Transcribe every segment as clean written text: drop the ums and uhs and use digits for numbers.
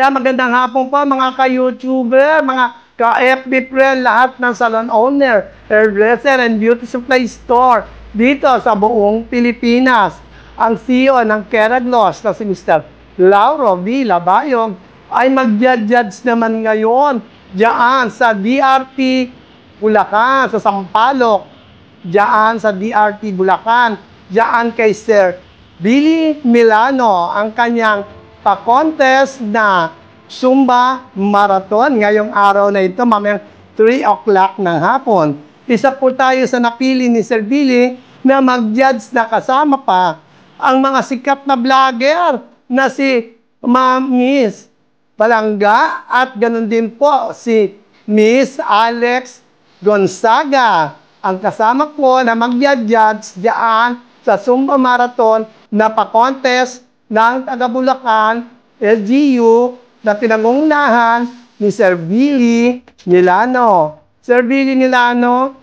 Kaya magandang hapon po mga ka-YouTuber, mga ka-FB friend, lahat ng salon owner, hairdresser, and beauty supply store dito sa buong Pilipinas. Ang CEO ng Keraglos na si Mr. Lauro V. Labayog ay mag-judge naman ngayon diyan sa DRT Bulacan, sa Sampaloc, diyan sa DRT Bulacan, diyan kay Sir Billy Milano, ang kanyang pa-contest na Zumba Marathon ngayong araw na ito, mamayang 3 o'clock ng hapon. Isa po tayo sa napili ni Sir Billy na mag-judge na kasama pa ang mga sikat na vlogger na si Ma'am Miss Palangga at ganun din po si Miss Alex Gonzaga. Ang kasama po na mag-judge diyan sa Zumba Marathon na pa-contest ng taga-Bulacan, LGU, na pinangungunahan ni Sir Billy Milano. Sir Billy Milano,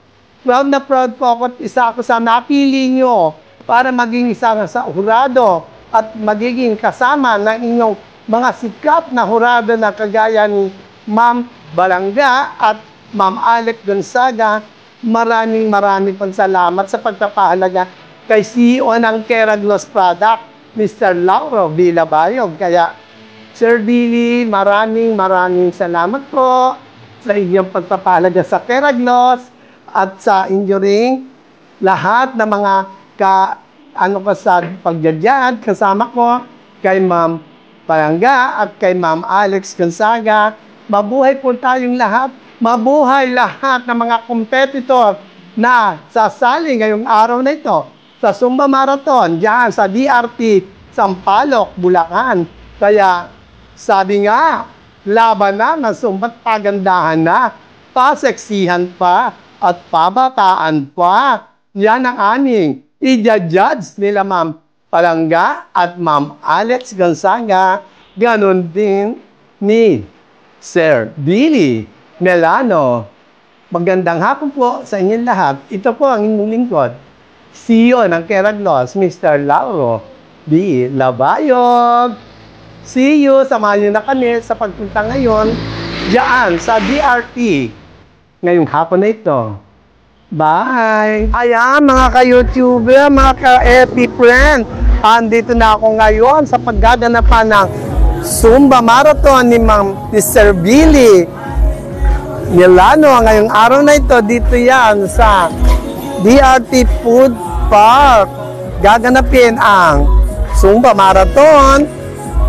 proud na proud po ako at isa ako sa napili nyo para maging isa sa hurado at magiging kasama ng inyong mga sikat na hurado na kagaya ni Ma'am Balangga at Ma'am Alex Gonzaga. Maraming pong salamat sa pagpapahalaga kay CEO ng Keraglos Product, Mr. Lauro V. Labayog. Kaya, Sir Billy, maraming salamat po sa inyong pagpapahalaga sa Keraglos at sa inyo ring lahat ng mga sa pagjadyad kasama ko kay Ma'am Palangga at kay Ma'am Alex Gonzaga. Mabuhay po tayong lahat. Mabuhay lahat ng mga competitor na sasali ngayong araw na ito sa Zumba Marathon, diyan sa DRT Sampaloc, Bulacan. Kaya, sabi nga, laban na ng Zumba't pagandahan na, paseksihan pa, at pabataan pa. Yan ang aming i-judge nila Ma'am Palangga at Ma'am Alex Gonzaga. Ganon din ni Sir Billy Milano. Magandang hapon po sa inyong lahat. Ito po ang inyong lingkod, CEO ng Keraglos, Mr. Lauro V. Labayog. See you, samahan nyo na kami sa pagpunta ngayon diyan sa DRT ngayong hapon na ito. Bye! Ayan mga ka-YouTuber, mga ka-FB friend, andito na ako ngayon sa paggaganapan ng Zumba Marathon ni Mr. Billy Milano. Ngayong araw na ito, dito yan sa DRT Food Park. Gaganapin ang Zumba Marathon.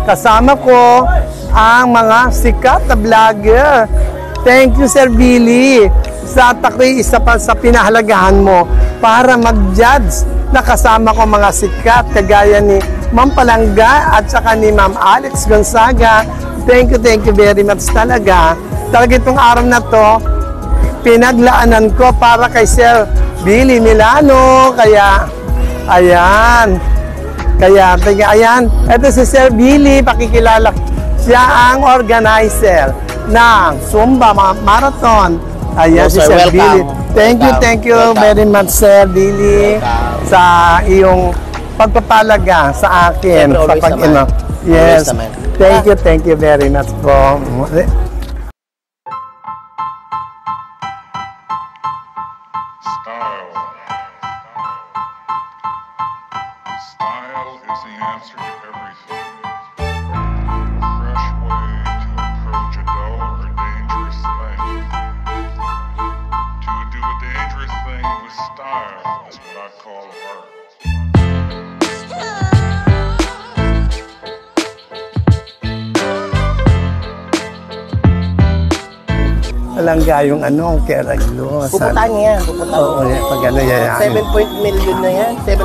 Kasama ko ang mga sikat na vlogger. Thank you, Sir Billy, sa ako'y isa pa sa pinahalagahan mo para mag-judge na kasama ko mga sikat kagaya ni Ma'am Palangga at saka ni Ma'am Alex Gonzaga. Thank you very much talaga. Talaga itong araw na to, pinaglaanan ko para kay Sir Billy Milano. Kaya, ayan. Ayan. Ito si Sir Billy, pakikilala. Siya ang organizer ng Zumba Marathon. Ayan, si Sir Billy. Thank you very much, Sir Billy, sa iyong pagpapalaga sa akin. Sa pag-ino. Yes. Thank you very much po. Style is the answer to everything. A fresh way to approach a dull or dangerous thing. To do a dangerous thing with style is what I call art. Palangga yung Keraglos. Pupuntahan niya yan. Oo, pag yan. 7 million na yan. 7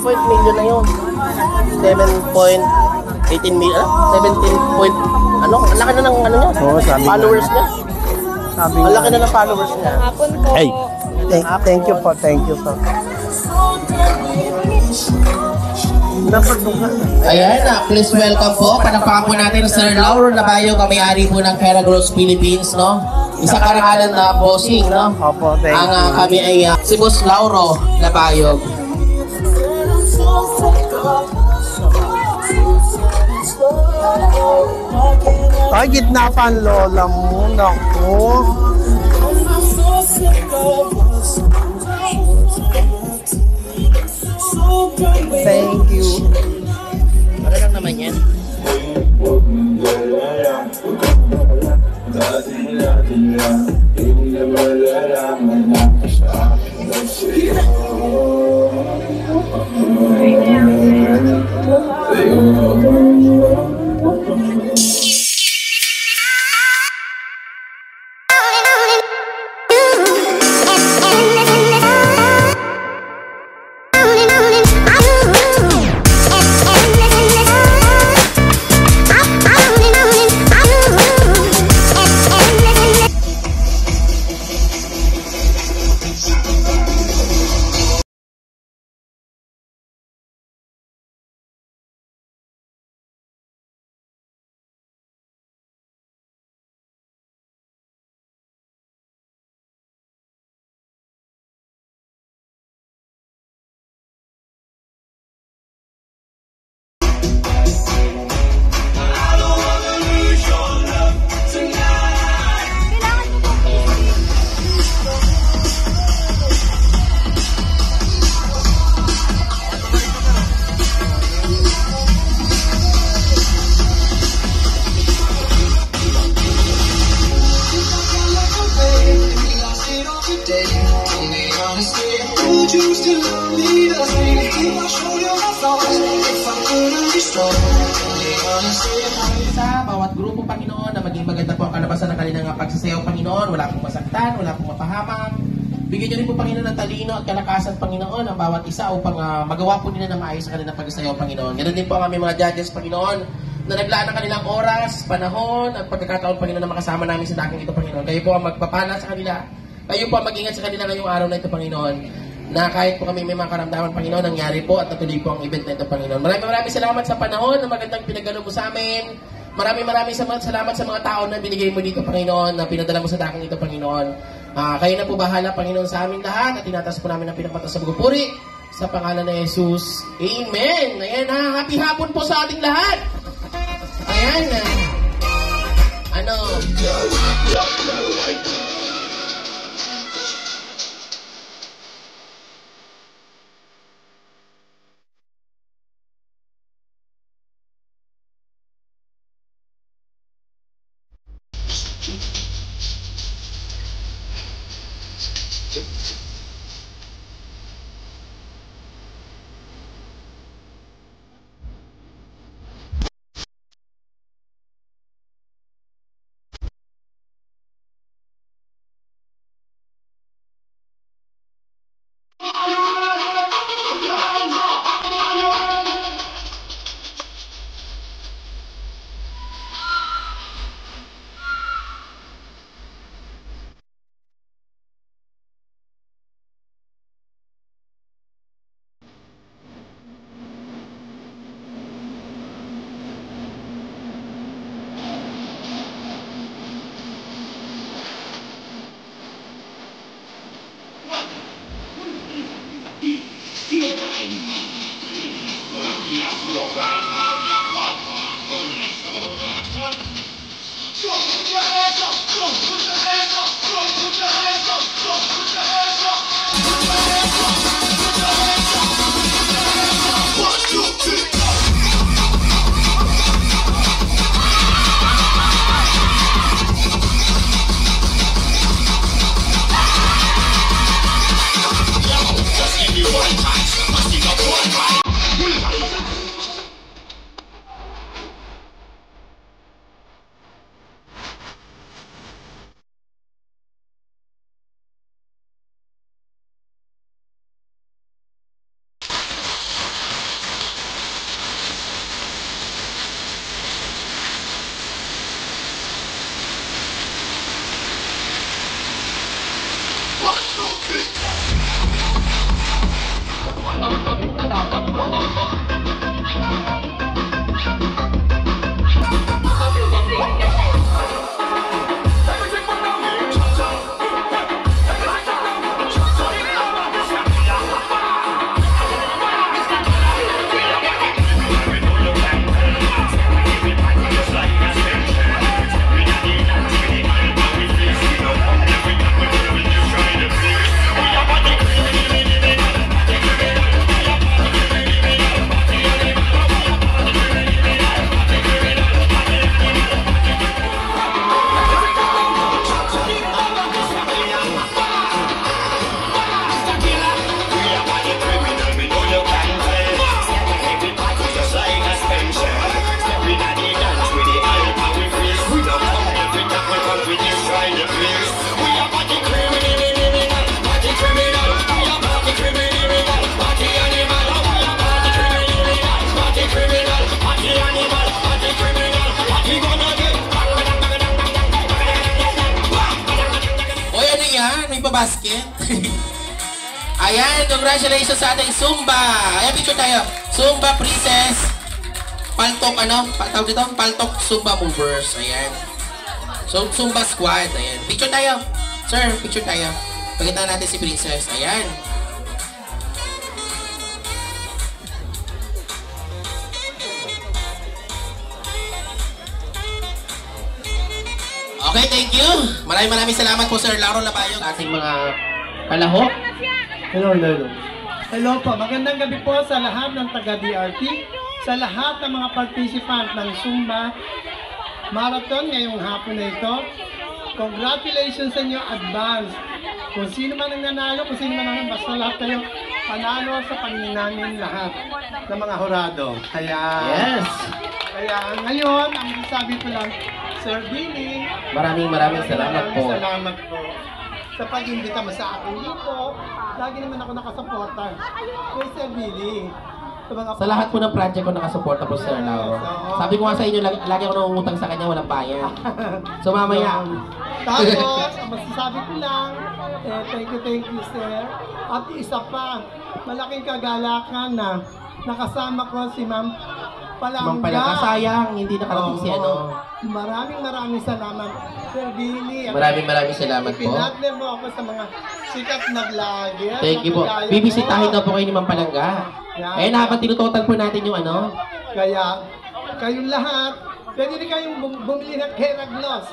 million na yun. 7.18 million. 17 point, ang laki na ng niya. Oo, sabi followers niya. Ang laki na ng followers niya. Hapon ko. Hey, thank you po. Ayan na, please welcome po. Panapakan po natin Sir Lauro Labayog, ang may-ari po ng Keraglos Philippines, no? Isang karangalan na bossing, no? Opo, thank you. Kami ay si Boss Lauro Labayog. Ay, gitna pa ang lola mo. Naku. Thank you. Ano lang naman yan? Sa bawat grupo, Panginoon, na maging maganda po ang kalabasan ng kanilang pagsasayaw, Panginoon. Wala pong masaktan, wala pong mapahamak. Bigyan niyo rin po, Panginoon, ng talino at kalakasan, Panginoon, ang bawat isa upang magawa po nila na maayos sa kanilang pagsasayaw, Panginoon. Ganun din po ang aming mga judges, Panginoon, na naglaan ng kanilang oras, panahon, at pagkakataon, Panginoon, na makasama namin sa daking ito, Panginoon. Kayo po ang magpapala sa kanila. Kayo po ang mag-ingat sa kanila ngayong araw na ito, Panginoon. Na kahit po kami may mga karamdaman, Panginoon, nangyari po at natuloy po ang event na ito, Panginoon. Maraming salamat sa panahon na magandang pinagalo mo sa amin. Maraming salamat sa mga tao na binigay mo dito, Panginoon, na pinadala mo sa daking ito, Panginoon. Kayo na po bahala, Panginoon, sa aming lahat at tinatas po namin ang pinapataas sa pagpupuri sa pangalan ni Jesus. Amen! Ayan na, happy hapon po sa ating lahat! Ayan na. Ano? basket. Ayan, congratulations sa ating Zumba. Ayan, picture tayo. Zumba Princess. Paltok, tawag dito? Paltok Zumba Movers. Ayan. So, Zumba Squad. Ayan. Picture tayo. Sir, picture tayo. Pagkita natin si Princess. Ayan. Okay, thank you. Maraming salamat po, Sir Lauro Labayog, ating mga kalahok. Hello. Hello po, magandang gabi po sa lahat ng taga-DRT, sa lahat ng mga participant ng Zumba Marathon ngayong hapon na ito. Congratulations sa inyo, advance. Kung sino man ang nanalo, kung sino man ang basta lahat kayo, panalo sa paningin namin lahat ng mga hurado. Kaya, Yes. kaya ngayon, ang sabi ko lang, Sir Billy, Maraming salamat po. Salamat po sa pag-imbita mo sa akin dito. Lagi naman ako nakasuporta kay Sir Billy. Sa lahat po ng project ko nakasuporta po, Sir Lauro. Sabi ko nga sa inyo, lagi ako nangungutang sa kanya, walang bayan. So mamaya. Tapos, ang masasabi ko lang, thank you, sir. At isa pa, malaking kagalakan na nakasama ko si Ma'am Palangga. Ma'am Palangga, sayang, hindi nakarating si ano. Maraming salamat, Sir Billy. Maraming salamat po. Pinatner mo ako sa mga sikat na vlogger. Thank you po. Bibisitahin na po kayo ni Ma'am Palangga. Eh, habang tinutotal po natin yung ano. Kaya, kayong lahat, pwede rin kayong bumili ng Keraglos.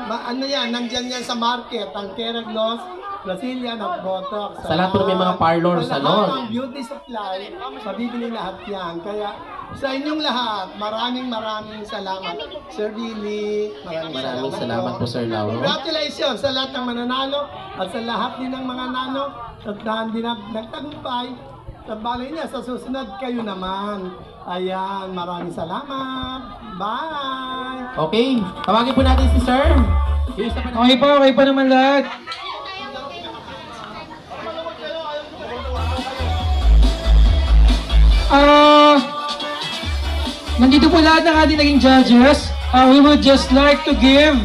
Ano yan, nandyan yan sa market, ang Keraglos, Brazilian at Botox. Sa lahat po ng may mga parlor, sa salon. lahat ng beauty supply, mabibili lahat yan. Kaya, sa inyong lahat, maraming salamat. Sir Billy, Maraming salamat po, Sir Lauro. Congratulations sa lahat ng mananalo at sa lahat din ng mga nano at hindi na nagtagumpay. Tabalay niya, sa susunod kayo naman. Ayan, maraming salamat. Bye! Okay, tawagin po natin si Sir. Okay pa naman lahat. Nandito po lahat ng ating naging judges. We would just like to give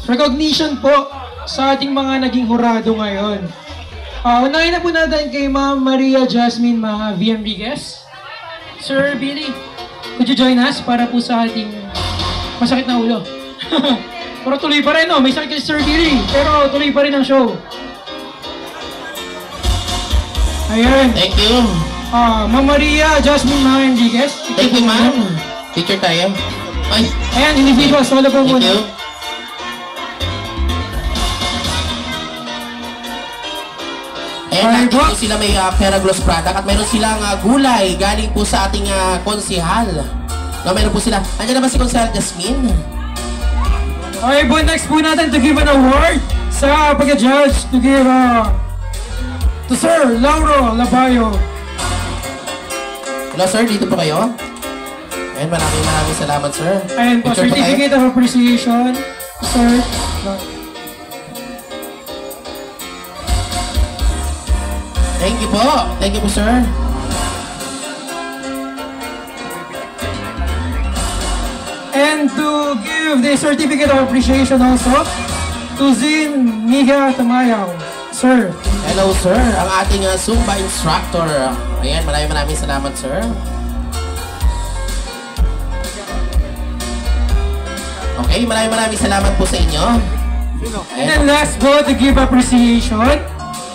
recognition po sa ating mga naging hurado ngayon. Unahin na po natin kay Ma'am Maria Jasmine V. Enriquez. Sir Billy, would you join us para po sa ating masakit na ulo? Pero tuloy pa rin, no? May sakit kay Sir Billy, pero tuloy pa rin ang show. Ayan. Thank you. Ma'am Maria Jasmine Enriquez. Thank you, ma'am. Picture tayo. Ay, Ayan, individual, solo po thank muna. you. Ayan, natin po sila may Keraglos product at mayroon silang gulay galing po sa ating konsihal. No, mayroon po sila. Andiyan na ba si Konsihal Jasmine? Okay po, next po natin to give an award sa pagka-judge to give to Sir Lauro Labayog. Hello, sir. Dito po kayo. Ayan, maraming salamat, sir. Ayan po, Picture po tayo. certificate of appreciation, Sir. Thank you po. Thank you po, sir. And to give the certificate of appreciation also to Zin Miha Tamayaw. Sir. Hello, sir. Ang ating Zumba instructor. Ayan, maraming salamat, sir. Okay, maraming salamat po sa inyo. And then last po, to give appreciation,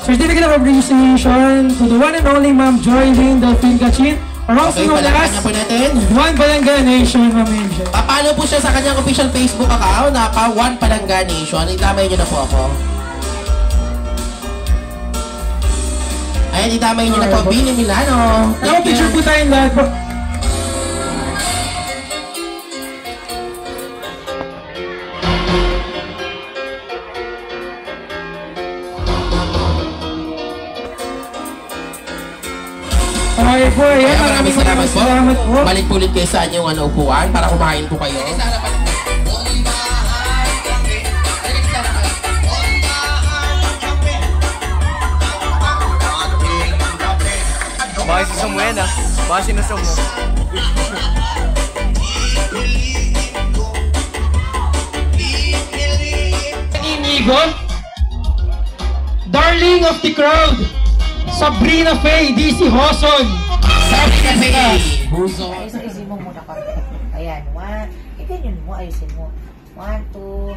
certificate of appreciation to the one and only Ma'am Joy Lynn Delphine Gachin, or also Okay, known palakpakan as niya po natin. One Balanga Nation, Ma'am Angel. Paano po siya sa kanyang official Facebook account na One Palangga Nation? Itamay niyo na po ako. Ayan, itamay niyo na po. Billy Milano. Ako, picture po tayong lahat po. Okay po, ayan. Kaya maraming salamat po. Salamat po. Balik po ulit kayo sa inyong upuan para kumain po kayo. Baka si Samuel ah. Baka sinusum mo. Inigo, darling of the crowd, Sabrina Faye, DC Hoson. Sabi ka Buso. Ayusin mo muna ka. Ayan, ganyan mo, ayusin mo. 1, 2.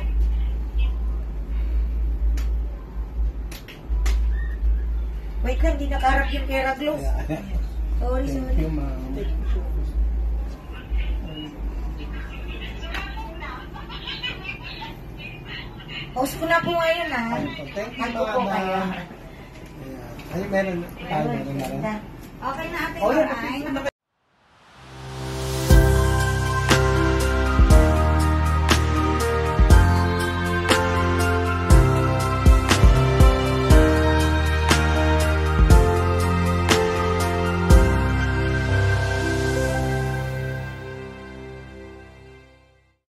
Wait lang, di nakaharap yung pera glove. Sorry. Post ko na po ngayon, ha? Ako po kayo. Ay, meron. Okay na, ate.